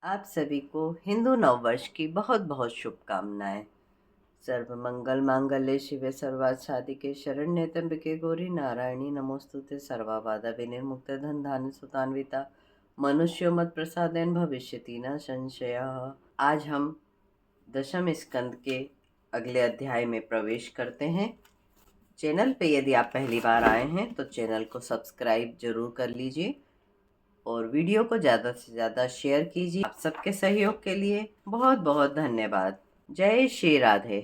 आप सभी को हिंदू नववर्ष की बहुत बहुत शुभकामनाएं। सर्व मंगल मांगल्ये शिवे सर्वार्थ साधिके शरण्ये त्र्यंबके गौरी नारायणी नमोस्तुते सर्वाबाधा विनिर्मुक्ते धनधान्य सुतान्विता मनुष्यो मत प्रसादेन भविष्यति न संशयः। आज हम दशम स्कंद के अगले अध्याय में प्रवेश करते हैं। चैनल पे यदि आप पहली बार आए हैं तो चैनल को सब्सक्राइब जरूर कर लीजिए और वीडियो को ज़्यादा से ज़्यादा शेयर कीजिए। आप सबके सहयोग के लिए बहुत बहुत धन्यवाद। जय श्री राधे।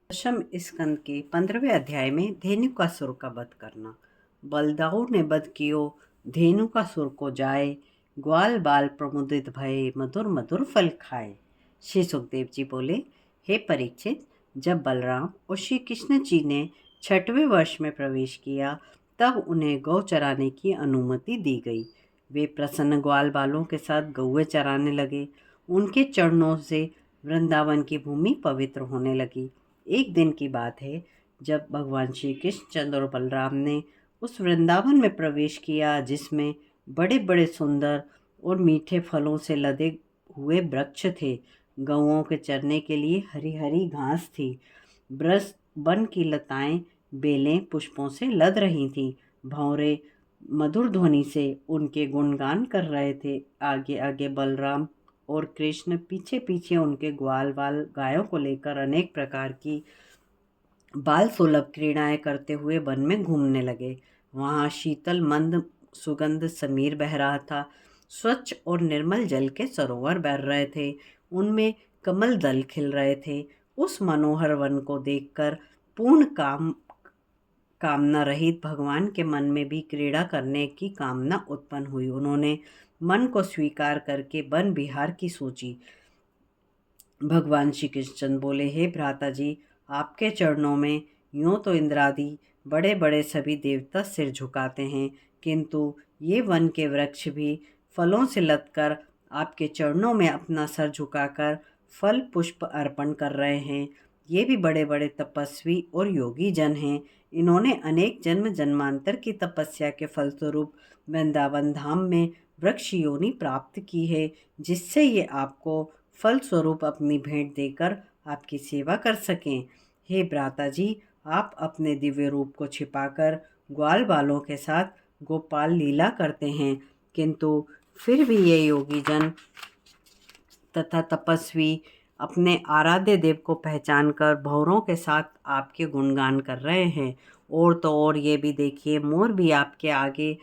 दशम स्कंद के 15वें अध्याय में धेनुकासुर का वध करना। बलदाऊ ने वध कियो धेनुकासुर को जाए, ग्वाल बाल प्रमुदित भये मधुर मधुर फल खाए। श्री सुखदेव जी बोले, हे परीक्षित, जब बलराम और श्री कृष्ण जी ने 6वें वर्ष में प्रवेश किया तब उन्हें गौ चराने की अनुमति दी गई। वे प्रसन्न ग्वाल बालों के साथ गौएं चराने लगे। उनके चरणों से वृंदावन की भूमि पवित्र होने लगी। एक दिन की बात है जब भगवान श्री कृष्ण चंद्र और बलराम ने उस वृंदावन में प्रवेश किया जिसमें बड़े बड़े सुंदर और मीठे फलों से लदे हुए वृक्ष थे। गौओं के चरने के लिए हरी हरी घास थी। ब्रज वन की लताएं बेलें पुष्पों से लद रही थीं। भंवरे मधुर ध्वनि से उनके गुणगान कर रहे थे। आगे आगे बलराम और कृष्ण, पीछे पीछे उनके ग्वाल बाल गायों को लेकर अनेक प्रकार की बाल सुलभ क्रीड़ाएं करते हुए वन में घूमने लगे। वहाँ शीतल मंद सुगंध समीर बह रहा था। स्वच्छ और निर्मल जल के सरोवर बह रहे थे। उनमें कमल दल खिल रहे थे। उस मनोहर वन को देखकर पूर्ण कामना रहित भगवान के मन में भी क्रीड़ा करने की कामना उत्पन्न हुई। उन्होंने मन को स्वीकार करके वन विहार की सोची। भगवान श्री कृष्ण बोले, हे भ्राता जी, आपके चरणों में यूं तो इंद्रादि बड़े बड़े सभी देवता सिर झुकाते हैं, किंतु ये वन के वृक्ष भी फलों से लदकर आपके चरणों में अपना सर झुकाकर फल पुष्प अर्पण कर रहे हैं। ये भी बड़े बड़े तपस्वी और योगी जन हैं। इन्होंने अनेक जन्म जन्मांतर की तपस्या के फलस्वरूप वृंदावन धाम में वृक्ष योनि प्राप्त की है, जिससे ये आपको फल स्वरूप अपनी भेंट देकर आपकी सेवा कर सकें। हे भ्राता जी, आप अपने दिव्य रूप को छिपाकर ग्वाल बालों के साथ गोपाल लीला करते हैं, किंतु फिर भी ये योगी जन तथा तपस्वी अपने आराध्य देव को पहचान कर भौरों के साथ आपके गुणगान कर रहे हैं। और तो और ये भी देखिए, मोर भी आपके आगे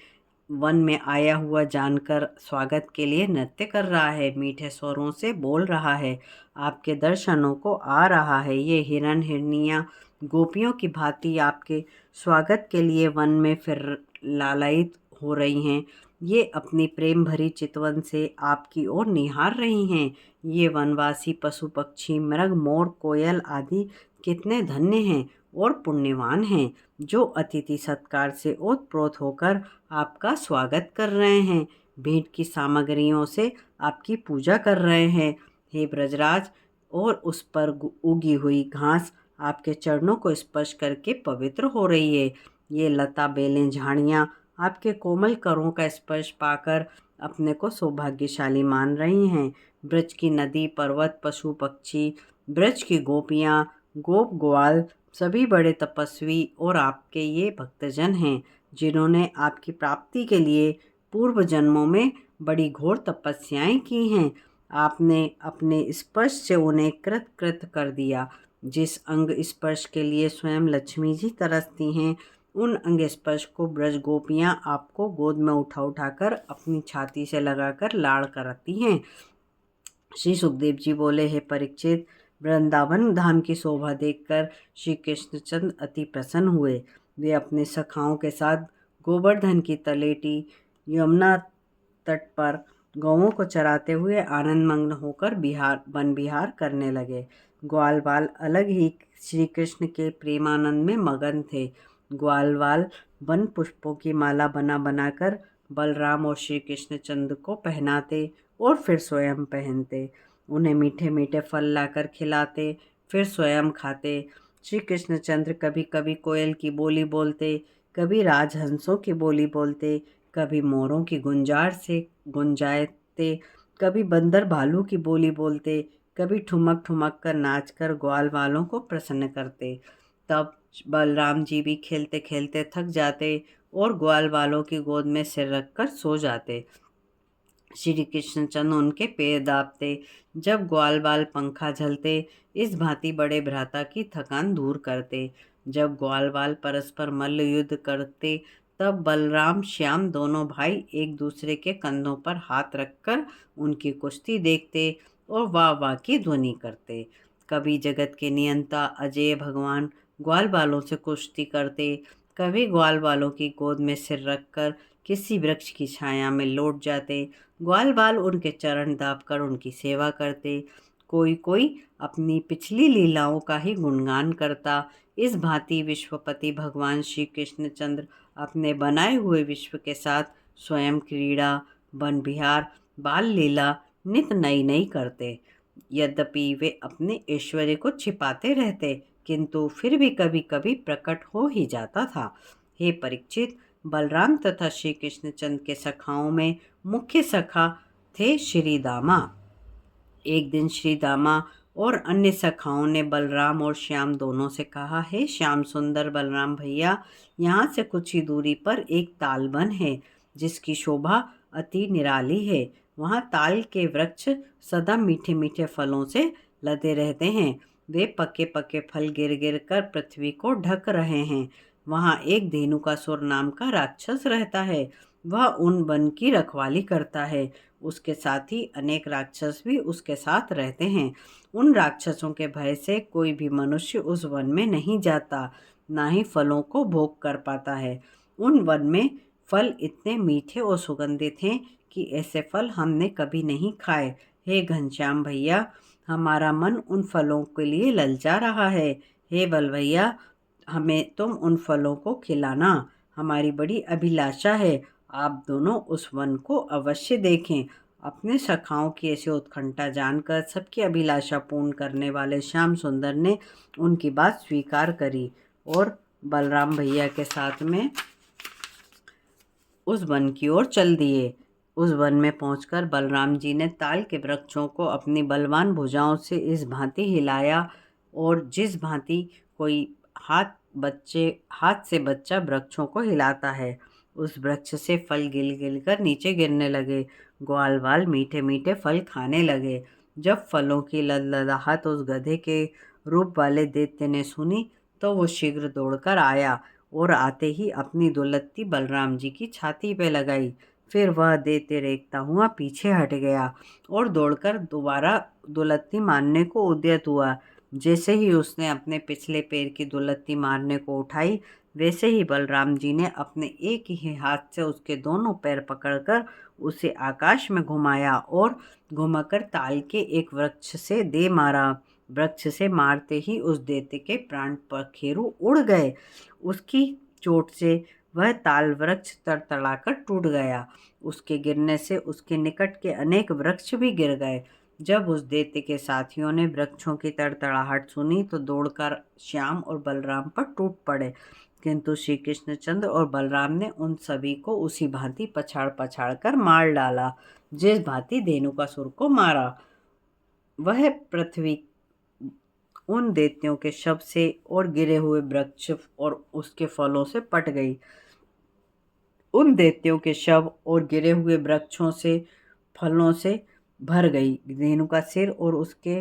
वन में आया हुआ जानकर स्वागत के लिए नृत्य कर रहा है, मीठे स्वरों से बोल रहा है, आपके दर्शनों को आ रहा है। ये हिरण हिरनियाँ गोपियों की भांति आपके स्वागत के लिए वन में फिर लालायित हो रही हैं। ये अपनी प्रेम भरी चितवन से आपकी ओर निहार रही हैं। ये वनवासी पशु पक्षी मृग मोर कोयल आदि कितने धन्य हैं और पुण्यवान हैं, जो अतिथि सत्कार से ओतप्रोत होकर आपका स्वागत कर रहे हैं, भेंट की सामग्रियों से आपकी पूजा कर रहे हैं। हे ब्रजराज, और उस पर उगी हुई घास आपके चरणों को स्पर्श करके पवित्र हो रही है। ये लता बेलें झाड़ियाँ आपके कोमल करों का स्पर्श पाकर अपने को सौभाग्यशाली मान रही हैं। ब्रज की नदी पर्वत पशु पक्षी, ब्रज की गोपियाँ गोप ग्वाल सभी बड़े तपस्वी और आपके ये भक्तजन हैं, जिन्होंने आपकी प्राप्ति के लिए पूर्व जन्मों में बड़ी घोर तपस्याएं की हैं। आपने अपने स्पर्श से उन्हें कृत कृत कर दिया। जिस अंग स्पर्श के लिए स्वयं लक्ष्मी जी तरसती हैं, उन अंग स्पर्श को ब्रज गोपियाँ आपको गोद में उठा उठाकर अपनी छाती से लगाकर लाड़ कराती हैं। श्री सुखदेव जी बोले, हे परीक्षित, वृंदावन धाम की शोभा देखकर श्री कृष्णचंद्र अति प्रसन्न हुए। वे अपने सखाओं के साथ गोवर्धन की तलेटी यमुना तट पर गौओं को चराते हुए आनंद मग्न होकर वन विहार करने लगे। ग्वाल बाल अलग ही श्री कृष्ण के प्रेमानंद में मगन थे। ग्वाल बाल वन पुष्पों की माला बना बनाकर बलराम और श्री कृष्णचंद्र को पहनाते और फिर स्वयं पहनते। उन्हें मीठे मीठे फल लाकर खिलाते, फिर स्वयं खाते। श्री कृष्णचंद्र कभी कभी कोयल की बोली बोलते, कभी राजहंसों की बोली बोलते, कभी मोरों की गुंजार से गुंजाते, कभी बंदर भालू की बोली बोलते, कभी ठुमक ठुमक कर नाच कर ग्वाल वालों को प्रसन्न करते। तब बलराम जी भी खेलते खेलते थक जाते और ग्वाल वालों की गोद में सिर रखकर सो जाते। श्री कृष्णचंद्र उनके पैर दाबते, जब ग्वाल बाल पंखा झलते, इस भांति बड़े भ्राता की थकान दूर करते। जब ग्वाल बाल परस्पर मल्ल युद्ध करते, तब बलराम श्याम दोनों भाई एक दूसरे के कंधों पर हाथ रखकर उनकी कुश्ती देखते और वाह वाह की ध्वनि करते। कभी जगत के नियंता अजय भगवान ग्वाल बालों से कुश्ती करते, कभी ग्वाल बालों की गोद में सिर रखकर किसी वृक्ष की छाया में लौट जाते। ग्वाल बाल उनके चरण दाबकर उनकी सेवा करते। कोई कोई अपनी पिछली लीलाओं का ही गुणगान करता। इस भांति विश्वपति भगवान श्री कृष्णचंद्र अपने बनाए हुए विश्व के साथ स्वयं क्रीड़ा, वन विहार, बाल लीला नित नई नई करते। यद्यपि वे अपने ऐश्वर्य को छिपाते रहते, किंतु फिर भी कभी कभी प्रकट हो ही जाता था। हे परीक्षित, बलराम तथा श्री कृष्णचंद्र के सखाओं में मुख्य सखा थे श्री दामा। एक दिन श्री दामा और अन्य सखाओं ने बलराम और श्याम दोनों से कहा, है श्याम सुंदर बलराम भैया, यहाँ से कुछ ही दूरी पर एक तालबन है जिसकी शोभा अति निराली है। वहाँ ताल के वृक्ष सदा मीठे मीठे फलों से लदे रहते हैं। वे पके पके फल गिर गिर कर पृथ्वी को ढक रहे हैं। वहाँ एक धेनुकासुर नाम का राक्षस रहता है। वह उन वन की रखवाली करता है। उसके साथ ही अनेक राक्षस भी उसके साथ रहते हैं। उन राक्षसों के भय से कोई भी मनुष्य उस वन में नहीं जाता, ना ही फलों को भोग कर पाता है। उन वन में फल इतने मीठे और सुगंधित हैं कि ऐसे फल हमने कभी नहीं खाए। हे घनश्याम भैया, हमारा मन उन फलों के लिए ललचा रहा है। हे बल भैया, हमें तुम उन फलों को खिलाना, हमारी बड़ी अभिलाषा है। आप दोनों उस वन को अवश्य देखें। अपने सखाओं की ऐसी उत्कंठा जानकर सबकी अभिलाषा पूर्ण करने वाले श्याम सुंदर ने उनकी बात स्वीकार करी और बलराम भैया के साथ में उस वन की ओर चल दिए। उस वन में पहुंचकर बलराम जी ने ताल के वृक्षों को अपनी बलवान भुजाओं से इस भांति हिलाया और जिस भांति कोई हाथ से बच्चा वृक्षों को हिलाता है, उस वृक्ष से फल गिल गिल कर नीचे गिरने लगे। ग्वाल बाल मीठे मीठे फल खाने लगे। जब फलों की लदलदाहट उस गधे के रूप वाले दैत्य ने सुनी, तो वो शीघ्र दौड़कर आया और आते ही अपनी दुलत्ती बलराम जी की छाती पे लगाई। फिर वह देते रेखता हुआ पीछे हट गया और दौड़कर दोबारा दुलत्ती मारने को उद्यत हुआ। जैसे ही उसने अपने पिछले पैर की दुलत्ती मारने को उठाई, वैसे ही बलराम जी ने अपने एक ही हाथ से उसके दोनों पैर पकड़कर उसे आकाश में घुमाया और घुमाकर ताल के एक वृक्ष से दे मारा। वृक्ष से मारते ही उस दैत्य के प्राण पखेरु उड़ गए। उसकी चोट से वह ताल वृक्ष तड़तड़ाकर टूट गया। उसके गिरने से उसके निकट के अनेक वृक्ष भी गिर गए। जब उस दैत्य के साथियों ने वृक्षों की तड़तड़ाहट सुनी, तो दौड़कर श्याम और बलराम पर टूट पड़े, किंतु श्री कृष्णचंद्र और बलराम ने उन सभी को उसी भांति पछाड़ पछाड़ कर मार डाला, जिस भांति धेनुकासुर को मारा। वह पृथ्वी उन दैत्यों के शव से और गिरे हुए वृक्ष और उसके फलों से पट गई। उन दैत्यों के शव और गिरे हुए वृक्षों से फलों से भर गई। धेनु का सिर और उसके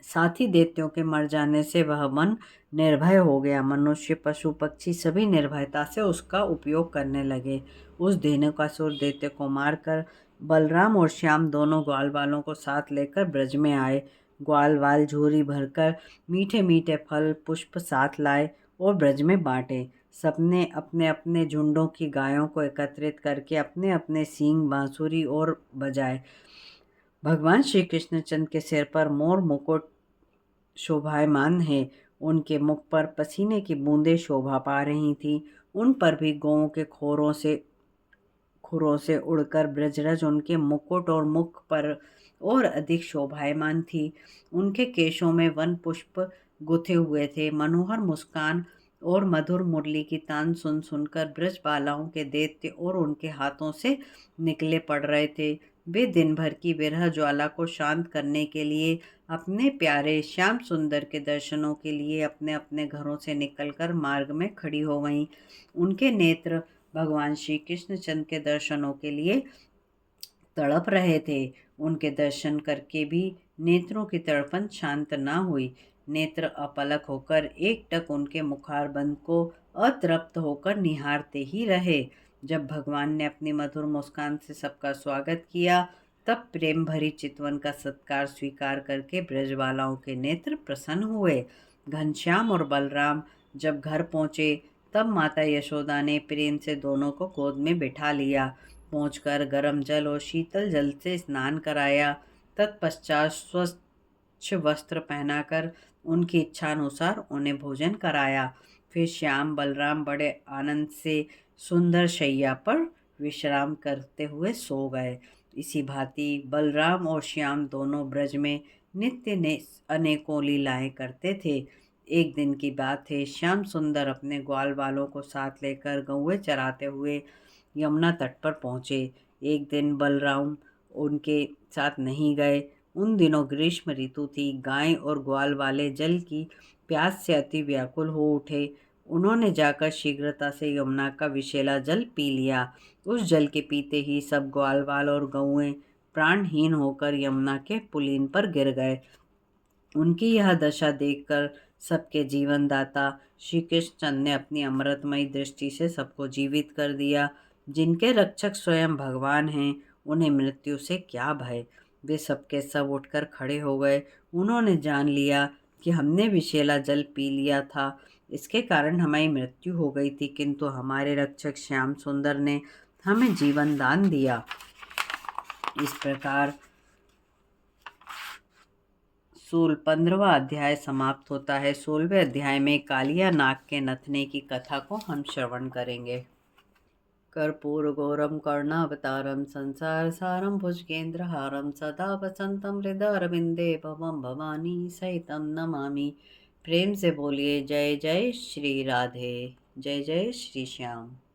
साथी दैत्यों के मर जाने से वह वन निर्भय हो गया। मनुष्य, पशु, पक्षी सभी निर्भयता से उसका उपयोग करने लगे। उस धेनुकासुर दैत्य को मारकर बलराम और श्याम दोनों ग्वाल वालों को साथ लेकर ब्रज में आए। ग्वाल वाल झोरी भरकर मीठे मीठे फल पुष्प साथ लाए और ब्रज में बांटे। सबने अपने अपने झुंडों की गायों को एकत्रित करके अपने अपने सींग, बांसुरी और बजाए। भगवान श्री कृष्णचंद्र के सिर पर मोर मुकुट शोभायमान है। उनके मुख पर पसीने की बूंदें शोभा पा रही थीं। उन पर भी गौओं के खुरों से उड़कर ब्रजरज उनके मुकुट और मुख पर और अधिक शोभायमान थी। उनके केशों में वन पुष्प गुथे हुए थे। मनोहर मुस्कान और मधुर मुरली की तान सुन सुनकर ब्रज बालाओं के दैत्य और उनके हाथों से निकले पड़ रहे थे। वे दिन भर की विरह ज्वाला को शांत करने के लिए अपने प्यारे श्याम सुंदर के दर्शनों के लिए अपने अपने घरों से निकलकर मार्ग में खड़ी हो गईं। उनके नेत्र भगवान श्री कृष्णचंद्र के दर्शनों के लिए तड़प रहे थे। उनके दर्शन करके भी नेत्रों की तड़पन शांत न हुई। नेत्र अपलक होकर एकटक उनके मुखारबंद को अतृप्त होकर निहारते ही रहे। जब भगवान ने अपनी मधुर मुस्कान से सबका स्वागत किया, तब प्रेम भरी चितवन का सत्कार स्वीकार करके ब्रजबालाओं के नेत्र प्रसन्न हुए। घनश्याम और बलराम जब घर पहुंचे, तब माता यशोदा ने प्रेम से दोनों को गोद में बिठा लिया। पहुंचकर गर्म जल और शीतल जल से स्नान कराया। तत्पश्चात स्वच्छ वस्त्र पहनाकर उनकी इच्छानुसार उन्हें भोजन कराया। फिर श्याम बलराम बड़े आनंद से सुंदर शैया पर विश्राम करते हुए सो गए। इसी भांति बलराम और श्याम दोनों ब्रज में नित्य ने अनेकों लीलाएं करते थे। एक दिन की बात है, श्याम सुंदर अपने ग्वाल वालों को साथ लेकर गौएं चराते हुए यमुना तट पर पहुंचे। एक दिन बलराम उनके साथ नहीं गए। उन दिनों ग्रीष्म ऋतु थी। गाय और ग्वाल वाले जल की प्यास से अति व्याकुल हो उठे। उन्होंने जाकर शीघ्रता से यमुना का विषैला जल पी लिया। उस जल के पीते ही सब ग्वाल वाल और गौएं प्राणहीन होकर यमुना के पुलीन पर गिर गए। उनकी यह दशा देखकर सबके जीवनदाता श्री कृष्णचंद्र ने अपनी अमृतमयी दृष्टि से सबको जीवित कर दिया। जिनके रक्षक स्वयं भगवान हैं, उन्हें मृत्यु से क्या भय। वे सबके सब उठकर खड़े हो गए। उन्होंने जान लिया कि हमने विषैला जल पी लिया था, इसके कारण हमारी मृत्यु हो गई थी, किंतु हमारे रक्षक श्याम सुंदर ने हमें जीवन दान दिया। इस प्रकार 15वां अध्याय समाप्त होता है। 16वें अध्याय में कालिया नाग के नथने की कथा को हम श्रवण करेंगे। कर्पूर गौरम कर्णावतारम संसार सारम भुजगेंद्रहारम सदा वसंतम हृदयरविंदे भवम भवानी सहितम नमामि। प्रेम से बोलिए जय जय श्री राधे, जय जय श्री श्याम।